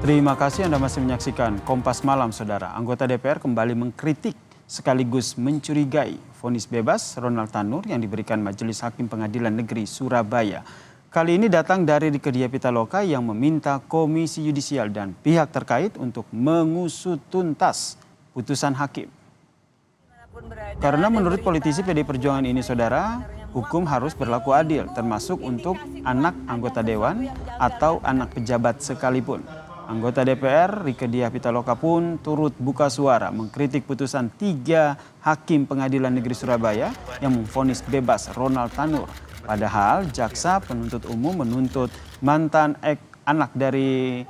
Terima kasih Anda masih menyaksikan Kompas Malam, Saudara. Anggota DPR kembali mengkritik sekaligus mencurigai vonis bebas Ronald Tanur yang diberikan Majelis Hakim Pengadilan Negeri Surabaya. Kali ini datang dari Rikedia Pitaloka yang meminta Komisi Yudisial dan pihak terkait untuk mengusut tuntas putusan hakim. Karena menurut politisi PDI Perjuangan ini, Saudara, hukum harus berlaku adil, termasuk untuk anak anggota dewan atau anak pejabat sekalipun. Anggota DPR Rikedia Pitaloka pun turut buka suara mengkritik putusan 3 hakim Pengadilan Negeri Surabaya yang memvonis bebas Ronald Tanur. Padahal jaksa penuntut umum menuntut mantan anak dari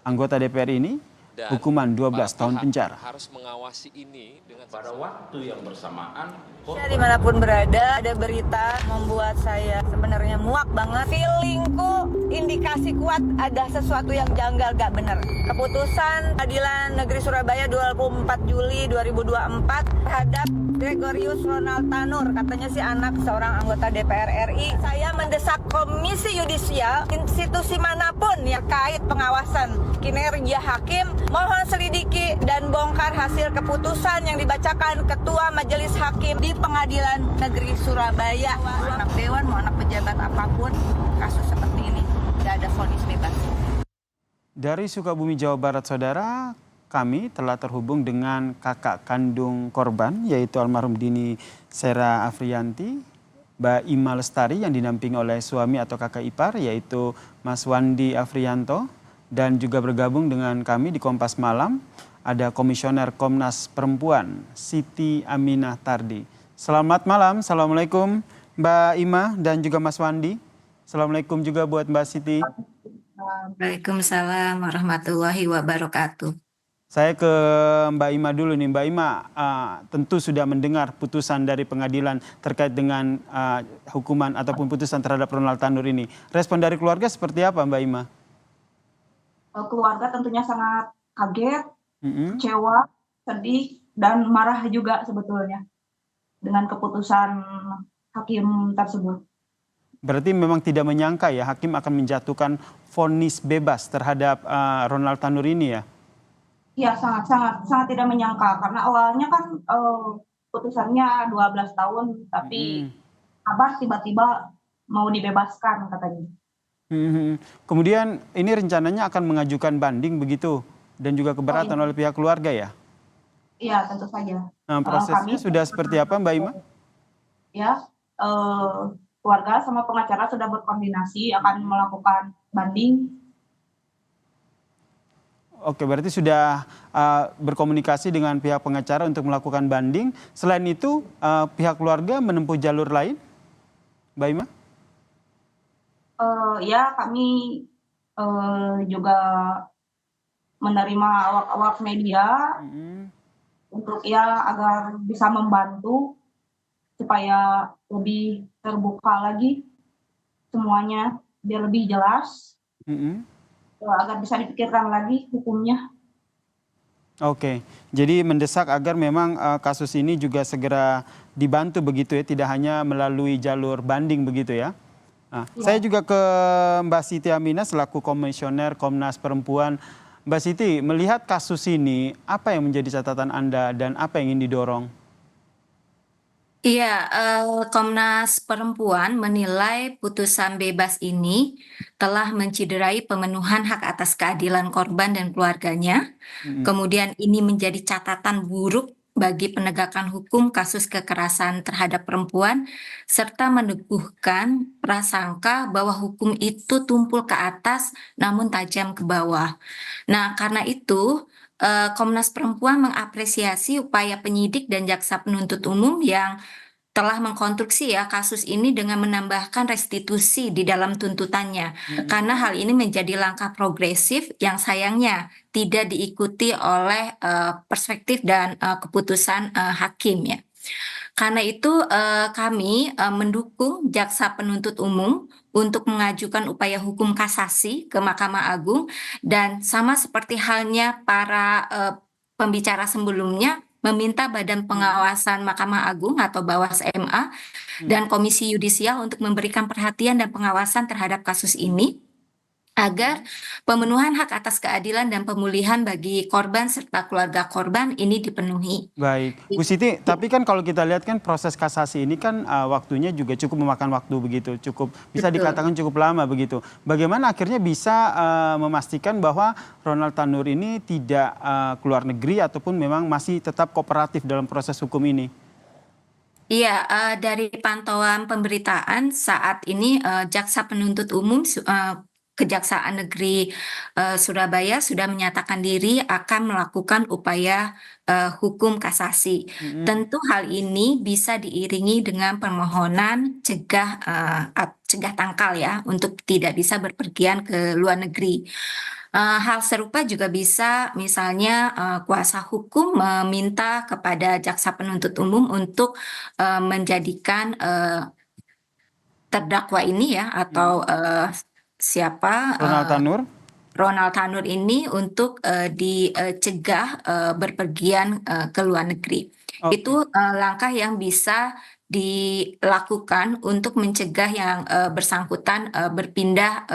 anggota DPR ini hukuman 12 tahun penjara. Harus mengawasi ini dengan pada waktu yang bersamaan. Saya dimanapun berada, ada berita membuat saya sebenarnya muak banget. Feelingku indikasi kuat ada sesuatu yang janggal gak benar. Keputusan Pengadilan Negeri Surabaya 24 Juli 2024 terhadap Gregorius Ronald Tanur, katanya si anak seorang anggota DPR RI. Saya mendesak Komisi Yudisial, institusi manapun yang terkait pengawasan kinerja hakim, mohon selidiki dan bongkar hasil keputusan yang dibacakan Ketua Majelis Hakim di Pengadilan Negeri Surabaya. Mau anak dewan, mau anak pejabat apapun, kasus seperti ini tidak ada vonis bebas. Dari Sukabumi, Jawa Barat, Saudara, kami telah terhubung dengan kakak kandung korban, yaitu almarhum Dini Sera Afriyanti, Mbak Ima Lestari, yang dinampingi oleh suami atau kakak ipar, yaitu Mas Wandi Afrianto. Dan juga bergabung dengan kami di Kompas Malam, ada Komisioner Komnas Perempuan, Siti Aminah Tardi. Selamat malam, Assalamualaikum Mbak Ima dan juga Mas Wandi. Assalamualaikum juga buat Mbak Siti. Waalaikumsalam warahmatullahi wabarakatuh. Saya ke Mbak Ima dulu nih. Mbak Ima tentu sudah mendengar putusan dari pengadilan terkait dengan hukuman ataupun putusan terhadap Ronald Tanur ini. Respon dari keluarga seperti apa, Mbak Ima? Keluarga tentunya sangat kaget, kecewa, sedih, dan marah juga sebetulnya dengan keputusan hakim tersebut. Berarti memang tidak menyangka ya hakim akan menjatuhkan vonis bebas terhadap Ronald Tanur ini ya? Iya, sangat tidak menyangka karena awalnya kan putusannya 12 tahun, tapi Abah tiba-tiba mau dibebaskan katanya. Kemudian ini rencananya akan mengajukan banding begitu dan juga keberatan oleh pihak keluarga ya? Iya, tentu saja. Nah, prosesnya sudah seperti apa, Mbak Ima? Ya, keluarga sama pengacara sudah berkoordinasi akan melakukan banding. Oke, berarti sudah berkomunikasi dengan pihak pengacara untuk melakukan banding. Selain itu, pihak keluarga menempuh jalur lain, Mbak Ima? Ya, kami juga menerima awak-awak media untuk ya agar bisa membantu supaya lebih terbuka lagi semuanya, biar lebih jelas, agar bisa dipikirkan lagi hukumnya. Oke, jadi mendesak agar memang kasus ini juga segera dibantu begitu ya, tidak hanya melalui jalur banding begitu ya? Nah, saya juga ke Mbak Siti Aminah selaku Komisioner Komnas Perempuan. Mbak Siti, melihat kasus ini, apa yang menjadi catatan Anda dan apa yang ingin didorong? Iya, Komnas Perempuan menilai putusan bebas ini telah menciderai pemenuhan hak atas keadilan korban dan keluarganya. Kemudian ini menjadi catatan buruk bagi penegakan hukum kasus kekerasan terhadap perempuan, serta meneguhkan prasangka bahwa hukum itu tumpul ke atas namun tajam ke bawah. Nah, karena itu Komnas Perempuan mengapresiasi upaya penyidik dan jaksa penuntut umum yang telah mengkonstruksi ya kasus ini dengan menambahkan restitusi di dalam tuntutannya. Karena hal ini menjadi langkah progresif yang sayangnya tidak diikuti oleh perspektif dan keputusan hakim ya. Karena itu kami mendukung jaksa penuntut umum untuk mengajukan upaya hukum kasasi ke Mahkamah Agung, dan sama seperti halnya para pembicara sebelumnya meminta Badan Pengawasan Mahkamah Agung atau Bawas MA dan Komisi Yudisial untuk memberikan perhatian dan pengawasan terhadap kasus ini. agar pemenuhan hak atas keadilan dan pemulihan bagi korban serta keluarga korban ini dipenuhi. Baik, Bu Siti, tapi kan kalau kita lihat kan proses kasasi ini kan waktunya juga cukup memakan waktu begitu, cukup bisa Betul. dikatakan cukup lama begitu. Bagaimana akhirnya bisa memastikan bahwa Ronald Tanur ini tidak keluar negeri ataupun memang masih tetap kooperatif dalam proses hukum ini? Iya, dari pantauan pemberitaan saat ini Jaksa Penuntut Umum Kejaksaan Negeri Surabaya sudah menyatakan diri akan melakukan upaya hukum kasasi. Tentu hal ini bisa diiringi dengan permohonan cegah tangkal ya untuk tidak bisa berpergian ke luar negeri. Hal serupa juga bisa misalnya kuasa hukum meminta kepada jaksa penuntut umum untuk menjadikan terdakwa ini ya atau siapa Ronald Tanur? Ronald Tanur ini untuk dicegah berpergian ke luar negeri. Oke. Itu langkah yang bisa dilakukan untuk mencegah yang bersangkutan berpindah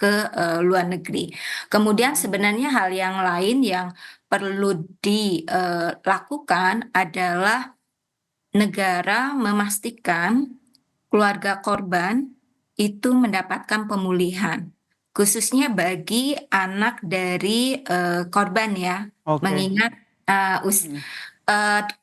ke luar negeri. Kemudian sebenarnya hal yang lain yang perlu dilakukan adalah negara memastikan keluarga korban itu mendapatkan pemulihan, khususnya bagi anak dari korban ya, Oke. mengingat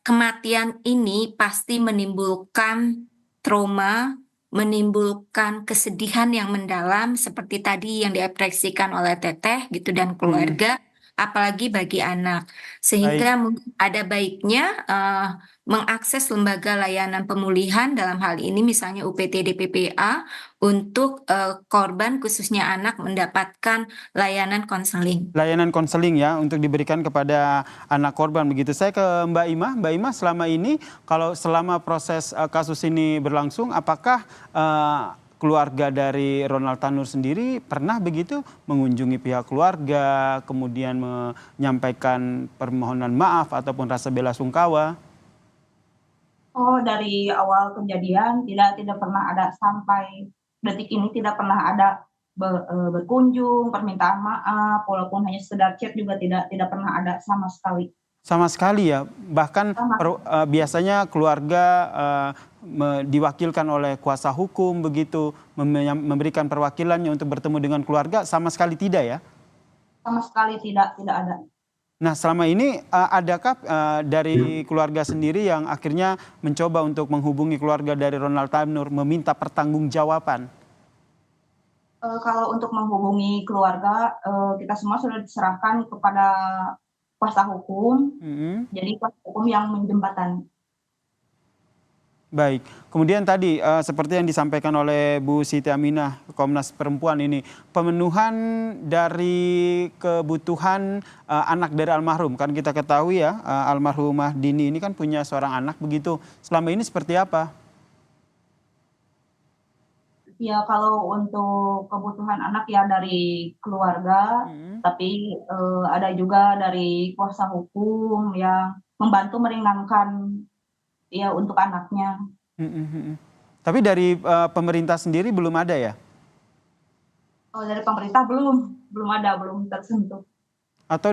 kematian ini pasti menimbulkan trauma, menimbulkan kesedihan yang mendalam seperti tadi yang diekspresikan oleh Teteh gitu dan keluarga, apalagi bagi anak. Sehingga ada baiknya mengakses lembaga layanan pemulihan dalam hal ini misalnya UPTD PPA untuk korban khususnya anak mendapatkan layanan konseling. Layanan konseling ya untuk diberikan kepada anak korban begitu. Saya ke Mbak Imah. Mbak Imah, selama ini kalau selama proses kasus ini berlangsung, apakah keluarga dari Ronald Tanur sendiri pernah begitu mengunjungi pihak keluarga, kemudian menyampaikan permohonan maaf ataupun rasa bela sungkawa? Oh, dari awal kejadian tidak pernah ada sampai detik ini tidak pernah ada berkunjung, permintaan maaf, walaupun hanya sekedar chat juga tidak pernah ada sama sekali. Sama sekali ya, bahkan biasanya keluarga diwakilkan oleh kuasa hukum begitu, memberikan perwakilannya untuk bertemu dengan keluarga, sama sekali tidak ya? Sama sekali tidak ada. Nah, selama ini adakah dari keluarga sendiri yang akhirnya mencoba untuk menghubungi keluarga dari Ronald Tanur meminta pertanggungjawaban? Kalau untuk menghubungi keluarga, kita semua sudah diserahkan kepada kuasa hukum, jadi kuasa hukum yang menjembatani. Baik, kemudian tadi seperti yang disampaikan oleh Bu Siti Aminah, Komnas Perempuan ini, pemenuhan dari kebutuhan anak dari almarhum. Kan kita ketahui ya, almarhumah Dini ini kan punya seorang anak begitu. Selama ini seperti apa? Ya, kalau untuk kebutuhan anak ya dari keluarga, tapi ada juga dari kuasa hukum yang membantu meringankan ya untuk anaknya. Tapi dari pemerintah sendiri belum ada ya? Oh, dari pemerintah belum ada, belum tersentuh. Atau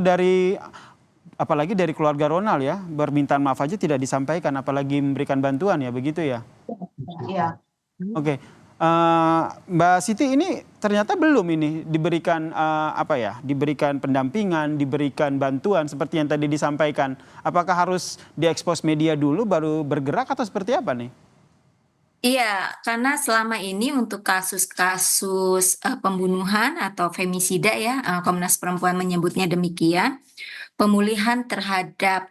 apalagi dari keluarga Ronald ya, permintaan maaf aja tidak disampaikan, apalagi memberikan bantuan ya, begitu ya? Iya. Oke. Mbak Siti ini ternyata belum ini diberikan diberikan pendampingan, diberikan bantuan seperti yang tadi disampaikan. Apakah harus diekspos media dulu baru bergerak atau seperti apa nih? Iya, karena selama ini untuk kasus-kasus pembunuhan atau femisida ya, Komnas Perempuan menyebutnya demikian, pemulihan terhadap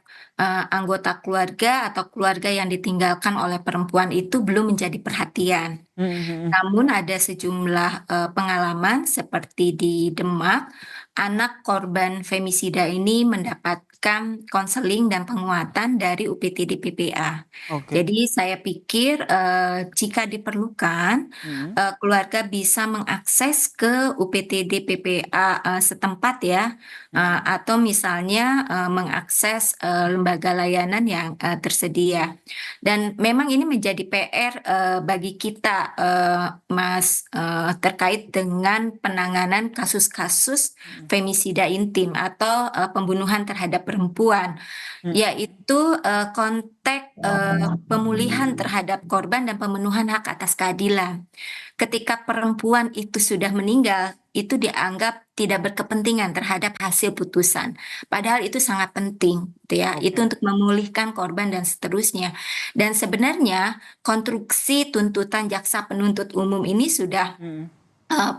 anggota keluarga atau keluarga yang ditinggalkan oleh perempuan itu belum menjadi perhatian. Namun ada sejumlah pengalaman seperti di Demak, anak korban femisida ini mendapatkan konseling dan penguatan dari UPTD PPA. Oke. Jadi saya pikir jika diperlukan, keluarga bisa mengakses ke UPTD PPA setempat ya, atau misalnya mengakses lembaga layanan yang tersedia. Dan memang ini menjadi PR bagi kita, Mas, terkait dengan penanganan kasus-kasus femisida intim atau pembunuhan terhadap perempuan, yaitu konteks pemulihan terhadap korban dan pemenuhan hak atas keadilan. Ketika perempuan itu sudah meninggal, itu dianggap tidak berkepentingan terhadap hasil putusan. Padahal itu sangat penting, gitu ya. Oke. Itu untuk memulihkan korban dan seterusnya. Dan sebenarnya konstruksi tuntutan jaksa penuntut umum ini sudah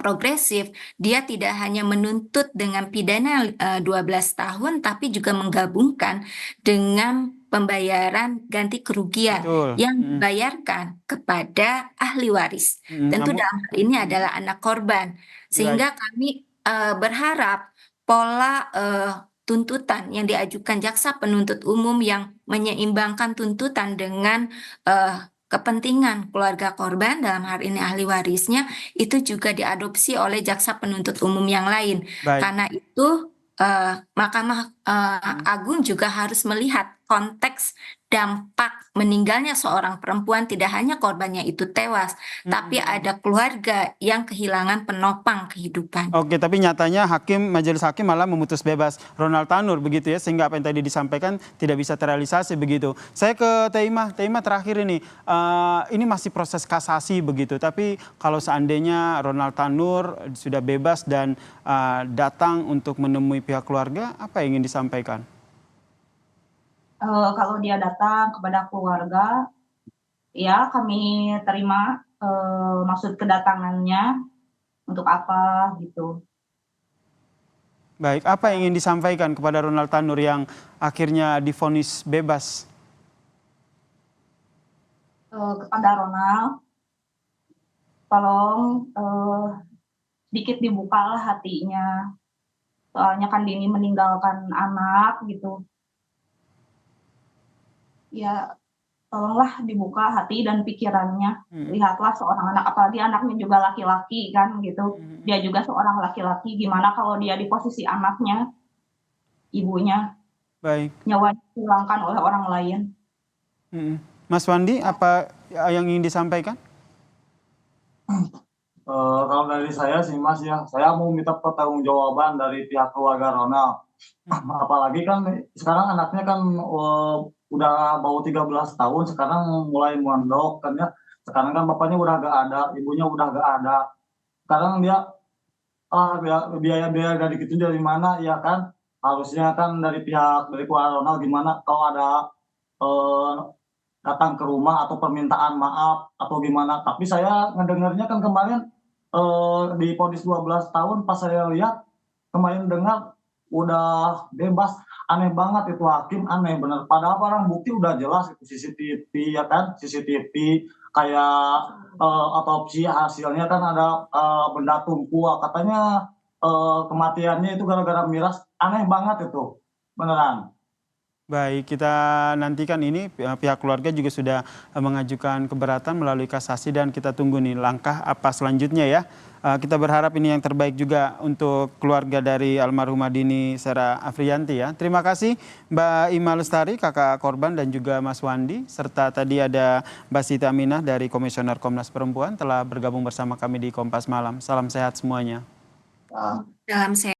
progresif. Dia tidak hanya menuntut dengan pidana 12 tahun, tapi juga menggabungkan dengan pembayaran ganti kerugian Betul. yang dibayarkan kepada ahli waris. Tentu Namun, dalam hal ini adalah anak korban. Sehingga kami berharap pola tuntutan yang diajukan jaksa penuntut umum yang menyeimbangkan tuntutan dengan kepentingan keluarga korban, dalam hal ini ahli warisnya, itu juga diadopsi oleh jaksa penuntut umum yang lain. baik. Karena itu Mahkamah Agung juga harus melihat konteks dampak meninggalnya seorang perempuan, tidak hanya korbannya itu tewas, tapi ada keluarga yang kehilangan penopang kehidupan. Oke, tapi nyatanya majelis hakim malah memutus bebas Ronald Tanur begitu ya, sehingga apa yang tadi disampaikan tidak bisa terrealisasi begitu. Saya ke Teimah terakhir ini masih proses kasasi begitu, tapi kalau seandainya Ronald Tanur sudah bebas dan datang untuk menemui pihak keluarga, apa yang ingin disampaikan? Kalau dia datang kepada keluarga, ya kami terima maksud kedatangannya untuk apa gitu. Baik, apa yang ingin disampaikan kepada Ronald Tanur yang akhirnya divonis bebas? Kepada Ronald, tolong sedikit dibukalah hatinya. Soalnya kan Dini meninggalkan anak gitu. Ya, tolonglah dibuka hati dan pikirannya. Lihatlah seorang anak, apalagi anaknya juga laki-laki kan gitu. Dia juga seorang laki-laki, gimana kalau dia di posisi anaknya, ibunya, Baik. nyawanya dihilangkan oleh orang lain. Mas Wandi, apa yang ingin disampaikan? Kalau dari saya sih Mas ya, saya mau minta pertanggungjawaban dari pihak keluarga Ronald. Apalagi kan sekarang anaknya kan udah bau 13 tahun, sekarang mulai mondok kan ya. Sekarang kan bapaknya udah gak ada, ibunya udah gak ada. Sekarang dia biaya-biaya dari gitu dari mana ya kan? Harusnya kan dari keluarga Ronald gimana kalau ada datang ke rumah atau permintaan maaf atau gimana. Tapi saya ngedengarnya kan kemarin di vonis 12 tahun, pas saya lihat kemarin dengar udah bebas. Aneh banget itu hakim, aneh bener. Padahal barang bukti udah jelas itu CCTV ya kan, CCTV kayak otopsi hasilnya kan ada benda tumpul, katanya kematiannya itu gara-gara miras. Aneh banget itu, beneran. Baik, kita nantikan ini, pihak keluarga juga sudah mengajukan keberatan melalui kasasi dan kita tunggu nih langkah apa selanjutnya ya. Kita berharap ini yang terbaik juga untuk keluarga dari almarhumah Dini Sera Afriyanti ya. Terima kasih Mbak Ima Lestari, kakak korban, dan juga Mas Wandi, serta tadi ada Mbak Siti Aminah dari Komisioner Komnas Perempuan telah bergabung bersama kami di Kompas Malam. Salam sehat semuanya. Dalam